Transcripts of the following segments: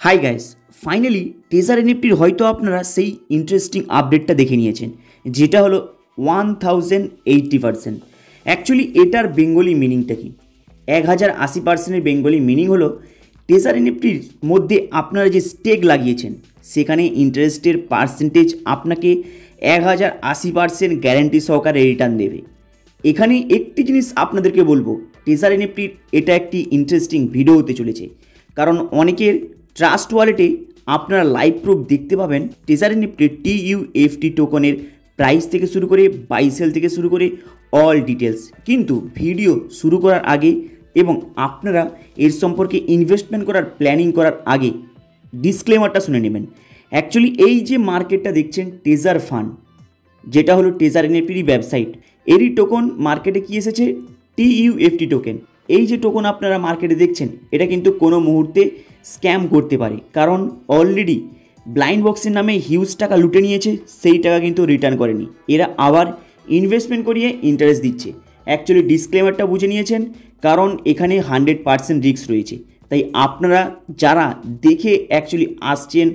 Hi guys, finally taser এনএফটির হয়তো আপনারা সেই ইন্টারেস্টিং আপডেটটা দেখে নিয়েছেন, যেটা হলো 1080%। অ্যাকচুয়ালি এটার বেঙ্গলি মিনিংটা কি? 1080%-এর বেঙ্গলি মিনিং হলো টেজার এনএফটির মধ্যে আপনারা যে স্টেক লাগিয়েছেন সেখানে ইন্টারেস্টের পার্সেন্টেজ আপনাকে 1080% গ্যারান্টি সহকারে রিটার্ন দেবে। এখানে একটি জিনিস আপনাদেরকে বলবো, টেজার এনএফটির এটা একটি ইন্টারেস্টিং ভিডিও হতে চলেছে, কারণ অনেকের ট্রাস্ট ওয়ালেটে আপনারা লাইভ প্রুফ দেখতে পাবেন টেজার এনএফটির TUFT টোকনের প্রাইস থেকে শুরু করে বাই সেল থেকে শুরু করে অল ডিটেলস। কিন্তু ভিডিও শুরু করার আগে এবং আপনারা এর সম্পর্কে ইনভেস্টমেন্ট করার প্ল্যানিং করার আগে ডিসক্লেমারটা শুনে নেবেন। অ্যাকচুয়ালি এই যে মার্কেটটা দেখছেন টেজার ফান্ড, যেটা হলো টেজার এনএফটির ওয়েবসাইট, এরই টোকন মার্কেটে কি এসেছে TUFT টোকেন। এই যে টোকন আপনারা মার্কেটে দেখছেন এটা কিন্তু কোনো মুহূর্তে স্ক্যাম করতে পারে, কারণ অলরেডি ব্লাইন্ড বক্সের নামে হিউজ টাকা লুটে নিয়েছে, সেই টাকা কিন্তু রিটার্ন করেনি, এরা আবার ইনভেস্টমেন্ট করিয়ে ইন্টারেস্ট দিচ্ছে। অ্যাকচুয়ালি ডিসক্লেমারটা বুঝে নিয়েছেন, কারণ এখানে 100% রিস্ক রয়েছে। তাই আপনারা যারা দেখে অ্যাকচুয়ালি আসছেন,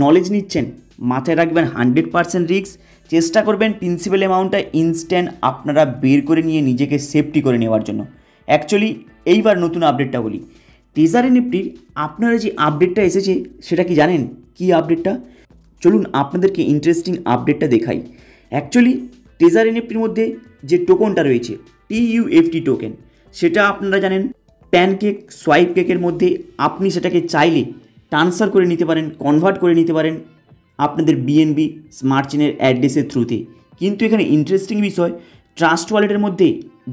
নলেজ নিচ্ছেন, মাথায় রাখবেন 100% রিস্ক। চেষ্টা করবেন প্রিন্সিপাল অ্যামাউন্টটা ইনস্ট্যান্ট আপনারা বের করে নিয়ে নিজেকে সেফটি করে নেওয়ার জন্য। অ্যাকচুয়ালি এইবার নতুন আপডেটটা বলি, টেজার এনএফটির আপনারা যে আপডেটটা এসেছে সেটা কি জানেন? কি আপডেটটা? চলুন আপনাদেরকে ইন্টারেস্টিং আপডেটটা দেখাই। অ্যাকচুয়ালি টেজার এনএফটির মধ্যে যে টোকনটা রয়েছে TUFT টোকেন, সেটা আপনারা জানেন প্যানকেক সোয়াইপ কেকের মধ্যে আপনি সেটাকে চাইলে ট্রান্সফার করে নিতে পারেন, কনভার্ট করে নিতে পারেন আপনাদের BNB স্মার্ট চেনের অ্যাড্রেসের থ্রুতে। কিন্তু এখানে ইন্টারেস্টিং বিষয়, ট্রাস্ট ওয়ালেটের মধ্যে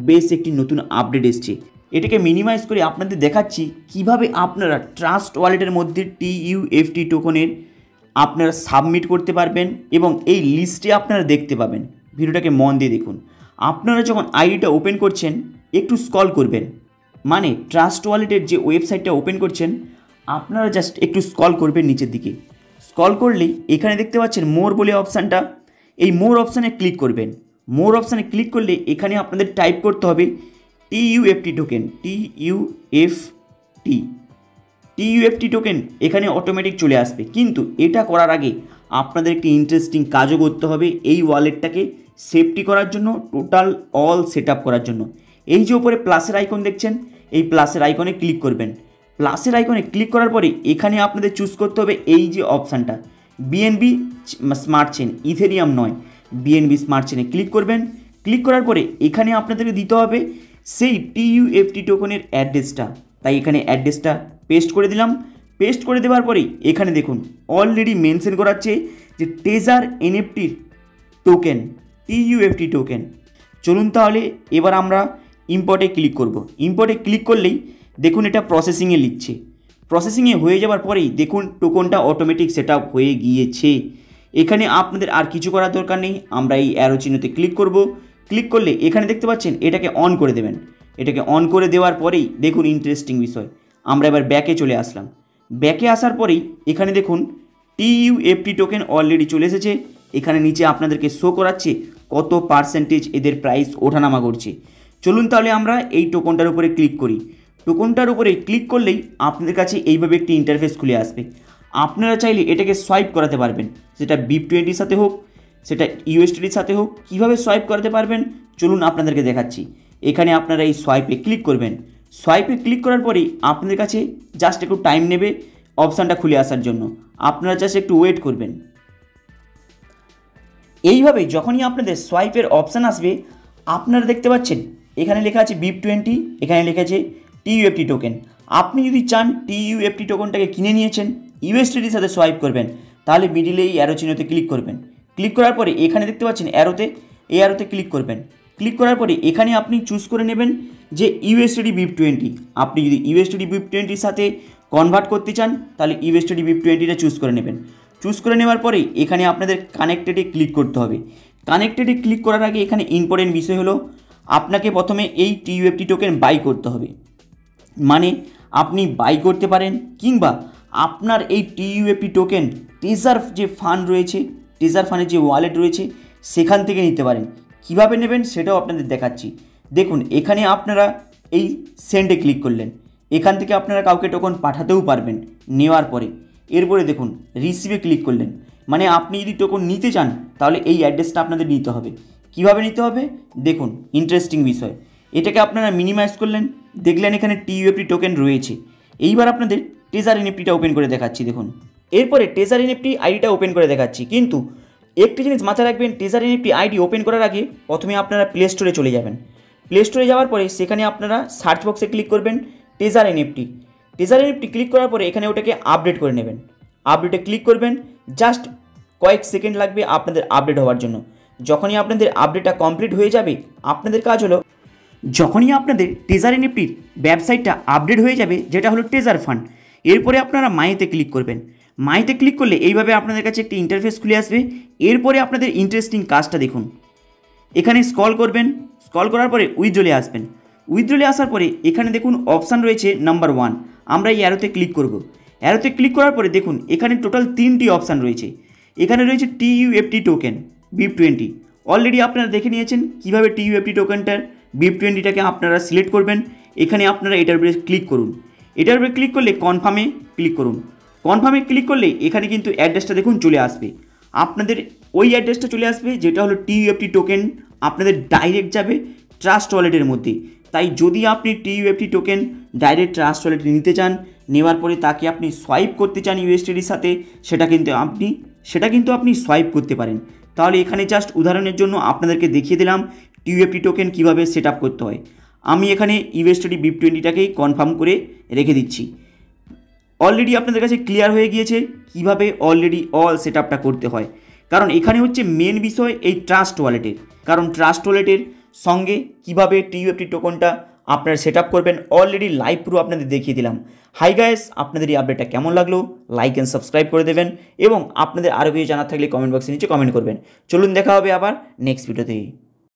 বেশ একটি নতুন আপডেট এসছে। এটাকে মিনিমাইজ করে আপনাদের দেখাচ্ছি কিভাবে আপনারা ট্রাস্ট ওয়ালেটের মধ্যে TUFT টোকনের আপনারা সাবমিট করতে পারবেন এবং এই লিস্টে আপনারা দেখতে পাবেন। ভিডিওটাকে মন দিয়ে দেখুন। আপনারা যখন আইডিটা ওপেন করছেন একটু স্ক্রল করবেন, মানে ট্রাস্ট ওয়ালেটের যে ওয়েবসাইটটা ওপেন করছেন আপনারা জাস্ট একটু স্ক্রল করবেন নিচের দিকে। স্ক্রল করলেই এখানে দেখতে পাচ্ছেন মোর বলে অপশানটা, এই মোর অপশানে ক্লিক করবেন। মোর অপশানে ক্লিক করলে এখানে আপনাদের টাইপ করতে হবে TUFT টোকেন, TUFT টোকেন এখানে অটোমেটিক চলে আসবে। কিন্তু এটা করার আগে আপনাদের একটি ইন্টারেস্টিং কাজও করতে হবে, এই ওয়ালেটটাকে সেফটি করার জন্য, টোটাল অল সেট আপ করার জন্য। এই যে উপরে প্লাসের আইকন দেখছেন, এই প্লাসের আইকনে ক্লিক করবেন। প্লাসের আইকনে ক্লিক করার পরে এখানে আপনাদের চুজ করতে হবে এই যে অপশানটা BNB স্মার্ট চেন, ইথেরিয়াম নয়, BNB স্মার্ট চেনে ক্লিক করবেন। ক্লিক করার পরে এখানে আপনাদেরকে দিতে হবে সেই TUFT টোকনের অ্যাড্রেসটা। তাই এখানে অ্যাড্রেসটা পেস্ট করে দিলাম। পেস্ট করে দেওয়ার পরেই এখানে দেখুন অলরেডি মেনশন করাচ্ছে যে টেজার এনএফটির টোকেন, TUFT টোকেন। চলুন তাহলে এবার আমরা ইম্পোর্টে ক্লিক করব। ইম্পোর্টে ক্লিক করলেই দেখুন এটা প্রসেসিংয়ে লিখছে। প্রসেসিংয়ে হয়ে যাওয়ার পরেই দেখুন টোকনটা অটোমেটিক সেট আপ হয়ে গিয়েছে। এখানে আপনাদের আর কিছু করার দরকার নেই, আমরা এই অ্যারো চিহ্নতে ক্লিক করব। ক্লিক করলে এখানে দেখতে পাচ্ছেন এটাকে অন করে দেবেন। এটাকে অন করে দেওয়ার পরেই দেখুন ইন্টারেস্টিং বিষয়, আমরা এবার ব্যাকে চলে আসলাম। ব্যাকে আসার পরেই এখানে দেখুন TUFT টোকেন অলরেডি চলে এসেছে। এখানে নিচে আপনাদেরকে শো করাচ্ছে কত পার্সেন্টেজ এদের প্রাইস ওঠানামা করছে। চলুন তাহলে আমরা এই টোকনটার উপরে ক্লিক করি। টোকনটার উপরে ক্লিক করলেই আপনাদের কাছে এইভাবে একটি ইন্টারফেস খুলে আসবে। আপনারা চাইলে এটাকে সোয়াইপ করাতে পারবেন, সেটা BIP20 সাথে হোক, সেটা USDTর সাথে হোক। কীভাবে সোয়াইপ করাতে পারবেন চলুন আপনাদেরকে দেখাচ্ছি। এখানে আপনারা এই সোয়াইপে ক্লিক করবেন। সোয়াইপে ক্লিক করার পরেই আপনাদের কাছে জাস্ট একটু টাইম নেবে অপশানটা খুলে আসার জন্য, আপনারা জাস্ট একটু ওয়েট করবেন। এইভাবে যখনই আপনাদের সোয়াইপের অপশান আসবে আপনারা দেখতে পাচ্ছেন এখানে লেখা আছে BIP20, এখানে লেখা আছে TUFT টোকেন। আপনি যদি চান TUFT টোকেনটাকে কিনে নিয়েছেন, USDTর সাথে সোয়াইপ করবেন, তাহলে মিডিলে এই অ্যারো চিহ্নতে ক্লিক করবেন। ক্লিক করার পরে এখানে দেখতে পাচ্ছেন অ্যারোতে, এই অ্যারোতে ক্লিক করবেন। ক্লিক করার পরে এখানে আপনি চুজ করে নেবেন যে USDT BIP20। আপনি যদি USDT BIP20-র সাথে কনভার্ট করতে চান তাহলে USDT BIP20টা চুজ করে নেবেন। চুজ করে নেওয়ার পরেই এখানে আপনাদের কানেক্টেডে ক্লিক করতে হবে। কানেক্টেডে ক্লিক করার আগে এখানে ইম্পর্টেন্ট বিষয় হলো আপনাকে প্রথমে এই TUFT টোকেন বাই করতে হবে। মানে আপনি বাই করতে পারেন কিংবা আপনার এই TUFT টোকেন টেজার যে ফান্ড রয়েছে, টেজার ফান্ডের যে ওয়ালেট রয়েছে সেখান থেকে নিতে পারেন। কিভাবে নেবেন সেটাও আপনাদের দেখাচ্ছি। দেখুন এখানে আপনারা এই সেন্ডে ক্লিক করলেন, এখান থেকে আপনারা কাউকে টোকন পাঠাতেও পারবেন। নেওয়ার পরে এরপরে দেখুন রিসিভে ক্লিক করলেন, মানে আপনি যদি টোকন নিতে চান তাহলে এই অ্যাড্রেসটা আপনাদের নিতে হবে। কিভাবে নিতে হবে দেখুন, ইন্টারেস্টিং বিষয়। এটাকে আপনারা মিনিমাইজ করলেন, দেখলেন এখানে টিইউএফটি টোকেন রয়েছে। এইবার আপনাদের টেজার এনএফটিটা ওপেন করে দেখাচ্ছি দেখুন। এরপরে টেজার এনএফটি আইডিটা ওপেন করে দেখাচ্ছি, কিন্তু একটি জিনিস মাথায় রাখবেন, টেজার এনএফটি আইডি ওপেন করার আগে প্রথমে আপনারা প্লে স্টোরে চলে যাবেন। প্লে স্টোরে যাওয়ার পরে সেখানে আপনারা সার্চ বক্সে ক্লিক করবেন taser NFT. Taser NFT click করার পরে এখানে ওটাকে আপডেট করে নেবেন। আপডেটে ক্লিক করবেন, জাস্ট কয়েক সেকেন্ড লাগবে আপনাদের আপডেট হওয়ার জন্য। যখনই আপনাদের আপডেটটা কমপ্লিট হয়ে যাবে, আপনাদের কাজ হলো, যখনই আপনাদের টেজার এনএফটির ওয়েবসাইটটা আপডেট হয়ে যাবে, যেটা হলো টেজার ফান্ড, এরপরে আপনারা মাইতে ক্লিক করবেন। মাইতে ক্লিক করলে এইভাবে আপনাদের কাছে একটি ইন্টারফেস খুলে আসবে। এরপরে আপনাদের ইন্টারেস্টিং কাজটা দেখুন, এখানে স্ক্রল করবেন, স্ক্রল করার পরে উইথড্রলে আসবেন। উইথড্রলে আসার পরে এখানে দেখুন অপশান রয়েছে নাম্বার 1, আমরা এই অ্যারোতে ক্লিক করব। অ্যারোতে ক্লিক করার পরে দেখুন এখানে টোটাল 3টি অপশান রয়েছে। এখানে রয়েছে টিইউএফটি টোকেন BIP20। অলরেডি আপনারা দেখে নিয়েছেন কীভাবে টিইউএফটি টোকেনটার BIP20টাকে আপনারা সিলেক্ট করবেন। এখানে আপনারা এটার উপরে ক্লিক করুন। এটার উপরে ক্লিক করলে কনফার্মে ক্লিক করুন। কনফার্মে ক্লিক করলে এখানে কিন্তু অ্যাড্রেসটা দেখুন চলে আসবে। আপনাদের ওই অ্যাড্রেসটা চলে আসবে যেটা হলো টিইউএফটি টোকেন আপনাদের ডাইরেক্ট যাবে ট্রাস্ট ওয়ালেটের মধ্যে। তাই যদি আপনি টিইউএফটি টোকেন ডাইরেক্ট ট্রাস্ট ওয়ালেটে নিতে চান, নেওয়ার পরে তাকে আপনি সোয়াইপ করতে চান ইউএসডিটির সাথে, সেটা কিন্তু আপনি সোয়াইপ করতে পারেন। তাহলে এখানে জাস্ট উদাহরণের জন্য আপনাদেরকে দেখিয়ে দিলাম টিইউএফটি টোকেন কীভাবে সেট আপ করতে হয়। আমি এখানে ইউএসডি BIP20টাকেই কনফার্ম করে রেখে দিচ্ছি। অলরেডি আপনাদের কাছে ক্লিয়ার হয়ে গিয়েছে কিভাবে অলরেডি অল সেট আপটা করতে হয়, কারণ এখানে হচ্ছে মেন বিষয় এই ট্রাস্ট ওয়ালেটের। কারণ ট্রাস্ট ওয়ালেটের সঙ্গে কিভাবে টিইউএফটি টোকনটা আপনারা সেট আপ করবেন অলরেডি লাইভ পুরো আপনাদের দেখিয়ে দিলাম। হাই গাইস, আপনাদের এই আপডেটটা কেমন লাগলো লাইক অ্যান্ড সাবস্ক্রাইব করে দেবেন, এবং আপনাদের আরও কিছু জানার থাকলে কমেন্ট বক্সে নিচে কমেন্ট করবেন। চলুন দেখা হবে আবার নেক্সট ভিডিওতে।